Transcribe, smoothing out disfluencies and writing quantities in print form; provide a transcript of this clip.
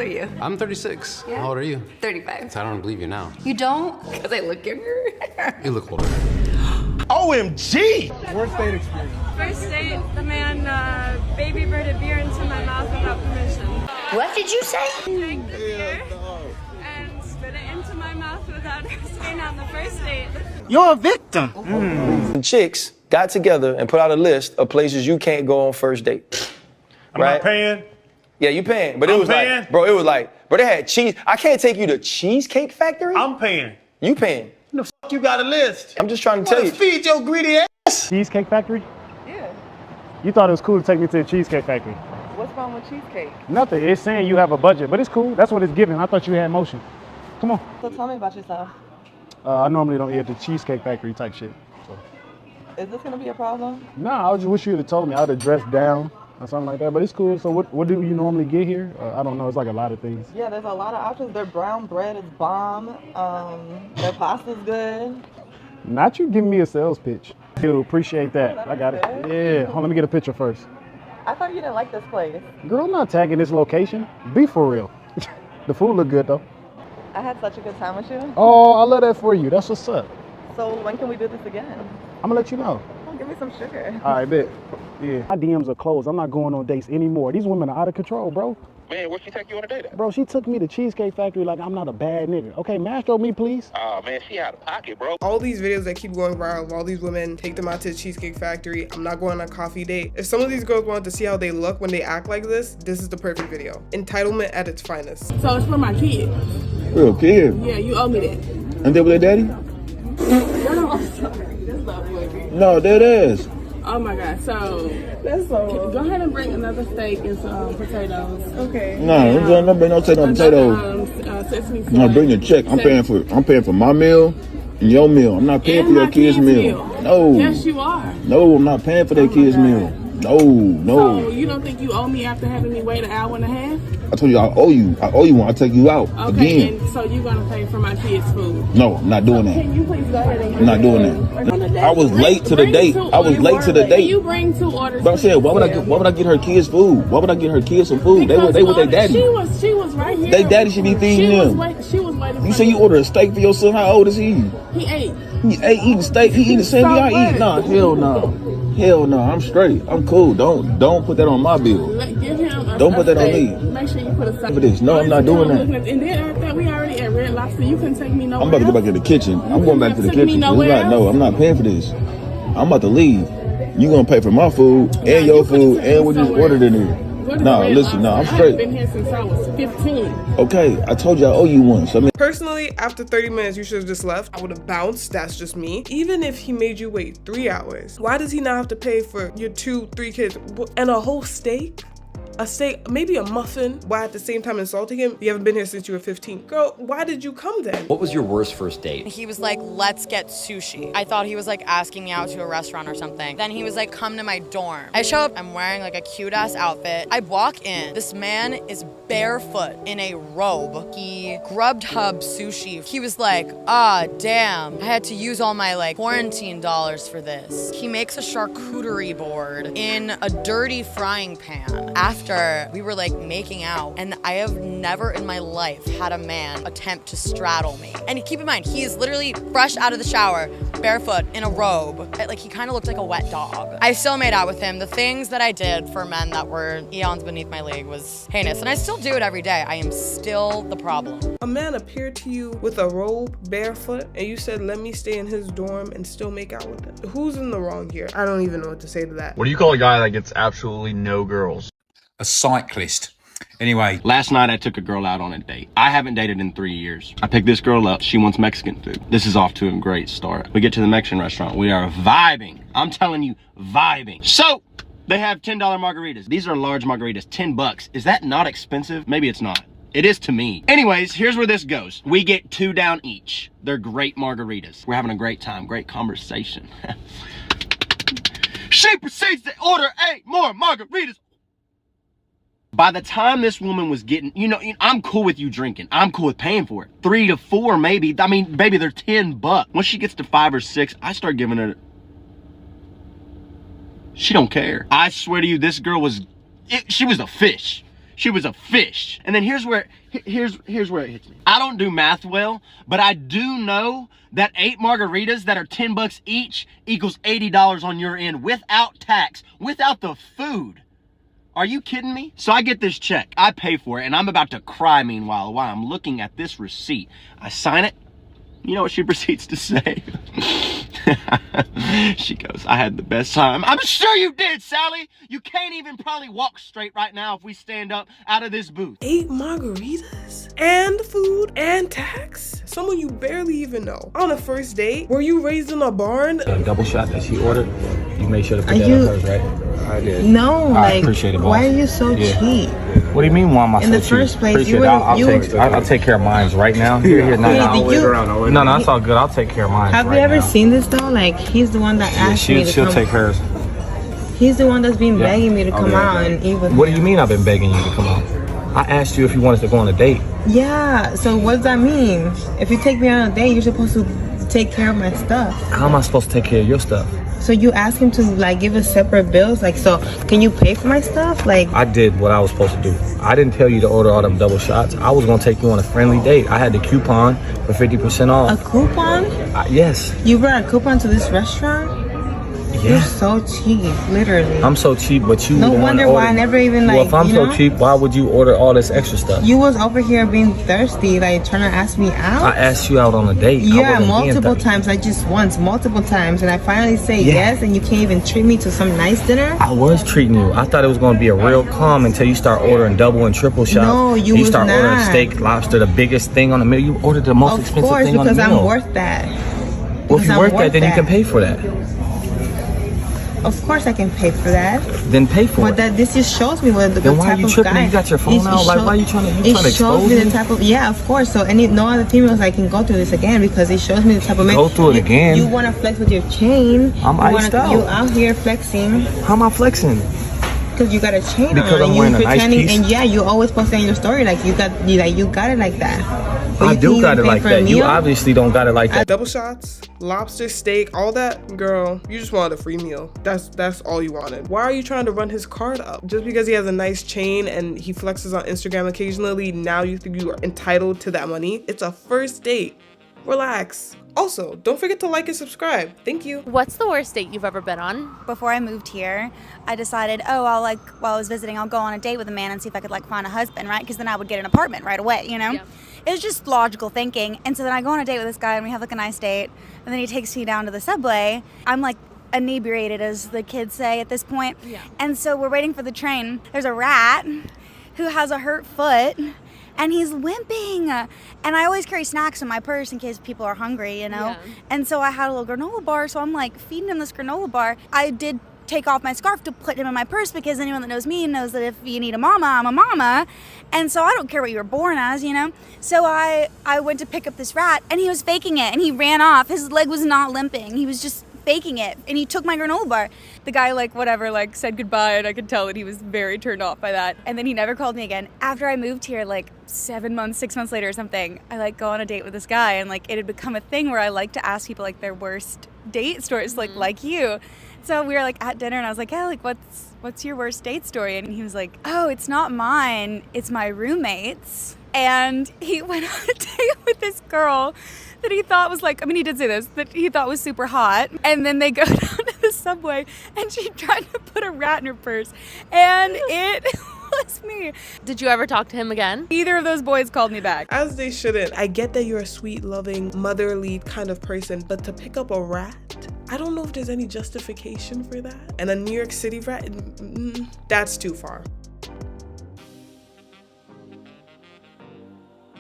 old are you? I'm 36. Yeah. How old are you? 35. I don't believe you now. You don't? Because I look younger. You look older. OMG! Worst date experience. First date, the man baby birded beer into my mouth without permission. What did you say? Drank the beer and spit it into my mouth without asking on the first date. You're a victim. Chicks got together and put out a list of places you can't go on first date. I'm not paying. Yeah, you paying, but it I'm was paying. like, bro, it was like, bro, they had cheese. I can't take you to Cheesecake Factory. I'm paying. You paying? The fuck you got a list? I'm just trying to tell you. Feed your greedy ass. Cheesecake Factory? Yeah. You thought it was cool to take me to the Cheesecake Factory? What's wrong with cheesecake? Nothing. It's saying you have a budget, but it's cool. That's what it's giving. I thought you had motion. Come on. So tell me about yourself. I normally don't eat at the Cheesecake Factory type shit. So. Is this gonna be a problem? Nah, I just wish you would have told me. I would have dressed down or something like that, but it's cool. So what do you normally get here? I don't know. It's like a lot of things. Yeah, there's a lot of options. Their brown bread is bomb. Their pasta's good. Not you giving me a sales pitch. You'll appreciate that. I got it. Yeah. Hold on, let me get a picture first. I thought you didn't like this place. Girl, I'm not tagging this location. Be for real. The food look good though. I had such a good time with you. Oh, I love that for you. That's what's up. So when can we do this again? I'm gonna let you know. Oh, give me some sugar. All right, bet. Yeah. My DMs are closed. I'm not going on dates anymore. These women are out of control, bro. Man, where'd she take you on a date at? Bro, she took me to Cheesecake Factory like I'm not a bad nigga. Okay, Mastro me, please. Oh, man, she out of pocket, bro. All these videos that keep going viral of all these women take them out to the Cheesecake Factory. I'm not going on a coffee date. If some of these girls wanted to see how they look when they act like this is the perfect video. Entitlement at its finest. So it's for my kid. Real kid. Yeah, you owe me that. And they with their daddy? No, that is. Oh my God, so That's so. go ahead and bring another steak and some potatoes. Okay. No, don't bring no potatoes. Sesame No, bring the check. I'm paying for my meal and your meal. I'm not paying for your kids' meal. No. Yes, you are. No, I'm not paying for their kids' meal. No, no. So you don't think you owe me after having me wait an hour and a half? I told you I owe you. I owe you when I take you out Okay, again. and so you're gonna pay for my kids' food? No, I'm not doing that. Can you please go ahead and I'm not doing that. I was late to the date. I was late to the date. You bring 2 orders. But I said, why would I get her kids food? Why would I get her kids some food? They with their daddy. She was right here. They daddy should be feeding them. She was waiting. You say you ordered a steak for your son. How old is he? He ate. He ate eating steak. He eating the same thing I eat. Nah, hell no. Hell no. I'm straight. I'm cool. Don't put that on my bill. Give him Don't put that on me. Make sure you put a side For this. No, I'm not doing that. And then after that, we already at Red Lobster. You couldn't take me nowhere. I'm about to go back to the kitchen. I'm going back to the kitchen. No, I'm not paying for this. I'm about to leave. You gonna pay for my food and your food and what you ordered in here. No, listen, no, I'm straight. I've been here since I was 15. Okay, I told you I owe you one. So Personally, after 30 minutes, you should have just left. I would have bounced. That's just me. Even if he made you wait 3 hours, why does he not have to pay for your 2-3 kids and a whole steak? A steak, maybe a muffin, while at the same time insulting him? You haven't been here since you were 15. Girl, why did you come then? What was your worst first date? He was like, let's get sushi. I thought he was like asking me out to a restaurant or something. Then he was like, come to my dorm. I show up, I'm wearing like a cute ass outfit. I walk in, this man is barefoot in a robe. He Grubhub sushi. He was like, ah, damn. I had to use all my like quarantine dollars for this. He makes a charcuterie board in a dirty frying pan after we were like making out, and I have never in my life had a man attempt to straddle me. And keep in mind, he is literally fresh out of the shower, barefoot in a robe. Like he kind of looked like a wet dog. I still made out with him. The things that I did for men that were eons beneath my league was heinous, and I still do it every day. I am still the problem. A man appeared to you with a robe, barefoot, and you said, let me stay in his dorm and still make out with him. Who's in the wrong here? I don't even know what to say to that. What do you call a guy that gets absolutely no girls? A cyclist. Anyway. Last night I took a girl out on a date. I haven't dated in 3 years. I picked this girl up. She wants Mexican food. This is off to a great start. We get to the Mexican restaurant. We are vibing. I'm telling you, vibing. So, they have $10 margaritas. These are large margaritas, $10. Is that not expensive? Maybe it's not. It is to me. Anyways, here's where this goes. We get 2 down each. They're great margaritas. We're having a great time, great conversation. She proceeds to order 8 more margaritas. By the time this woman was getting, I'm cool with you drinking. I'm cool with paying for it. 3 to 4 maybe. I mean, baby, they're $10. Once she gets to 5 or 6, I start giving her. She don't care. I swear to you, this girl was, she was a fish. She was a fish. And then here's where it hits me. I don't do math well, but I do know that 8 margaritas that are 10 bucks each equals $80 on your end without tax, without the food. Are you kidding me? So I get this check, I pay for it, and I'm about to cry meanwhile while I'm looking at this receipt. I sign it. You know what she proceeds to say? She goes, I had the best time. I'm sure you did, Sally. You can't even probably walk straight right now if we stand up out of this booth. 8 margaritas and food and tax? Someone you barely even know. On a first date? Were you raised in a barn? The double shot that she ordered, you made sure to put that on hers, right? I did. No, I appreciate it, boss. why are you so cheap? What do you mean, why am I so cheap? In the first place, I'll take care of mine right now. Here, no, it's all good. I'll take care of mine. Have you ever seen this though? Like, he's the one that asked me to she'll come. take hers. He's the one that's been begging me to come out and eat with What him. do you mean I've been begging you to come out? I asked you if you wanted to go on a date. Yeah, so what does that mean? If you take me on a date, you're supposed to take care of my stuff. How am I supposed to take care of your stuff? So you ask him to like give us separate bills? Like, so can you pay for my stuff? Like, I did what I was supposed to do. I didn't tell you to order all them double shots. I was gonna take you on a friendly date. I had the coupon for 50% off. a coupon? Yes. You brought a coupon to this restaurant? Yeah. You're so cheap, literally. I'm so cheap, but you No wonder why I never even like, well, if I'm you so know? cheap, why would you order all this extra stuff? You was over here being thirsty, like trying to ask me out. I asked you out on a date. Yeah, multiple times. I just once, multiple times, and I finally say yes, and you can't even treat me to some nice dinner. I was treating you. I thought it was going to be a real calm until you start ordering double and triple shot. No, you and you was start ordering not. steak, lobster, the biggest thing on the meal. You ordered the most expensive thing on the meal. Of course, because I'm worth that. Well, if you're worth that, then you can pay for that. Of course I can pay for that. Then pay for it. But this just shows me what the Then why type are you of tripping? guy. You got your phone out? Like, why are you trying to It shows expose me me? the type of, yeah, of course. So no other females I can go through this again because it shows me the type of man. Go through it again? You want to flex with your chain. I'm iced out. You out here flexing. How am I flexing? Because you got a chain Because on. I'm wearing a nice pretending, piece? and yeah, you always post on your story like you got it like that. But I you do can't got it even pay like for a that. You meal? obviously don't got it like that. Double shots, lobster, steak, all that, girl, you just wanted a free meal. That's all you wanted. Why are you trying to run his card up? Just because he has a nice chain and he flexes on Instagram occasionally, now you think you are entitled to that money? It's a first date. Relax. Also, don't forget to like and subscribe. Thank you. What's the worst date you've ever been on? Before I moved here, I decided, while I was visiting, I'll go on a date with a man and see if I could find a husband, right? Because then I would get an apartment right away, you know? Yeah. It was just logical thinking. And so then I go on a date with this guy and we have a nice date. And then he takes me down to the subway. I'm inebriated, as the kids say at this point. Yeah. And so we're waiting for the train. There's a rat who has a hurt foot. And he's limping. And I always carry snacks in my purse in case people are hungry, you know? Yeah. And so I had a little granola bar, so I'm feeding him this granola bar. I did take off my scarf to put him in my purse because anyone that knows me knows that if you need a mama, I'm a mama. And so I don't care what you were born as, you know? So I went to pick up this rat and he was faking it and he ran off. His leg was not limping. He was just faking it, and he took my granola bar. The guy said goodbye, and I could tell that he was very turned off by that. And then he never called me again. After I moved here 6 months later or something, I go on a date with this guy, and it had become a thing where I like to ask people their worst date stories, like you. So we were at dinner and I was like, yeah, what's your worst date story? And he was like, oh, it's not mine, it's my roommate's. And he went on a date with this girl that he thought was he did say this, that he thought was super hot. And then they go down to the subway and she tried to put a rat in her purse. And it was me. Did you ever talk to him again? Neither of those boys called me back. As they shouldn't. I get that you're a sweet, loving, motherly kind of person, but to pick up a rat? I don't know if there's any justification for that. And a New York City rat? That's too far.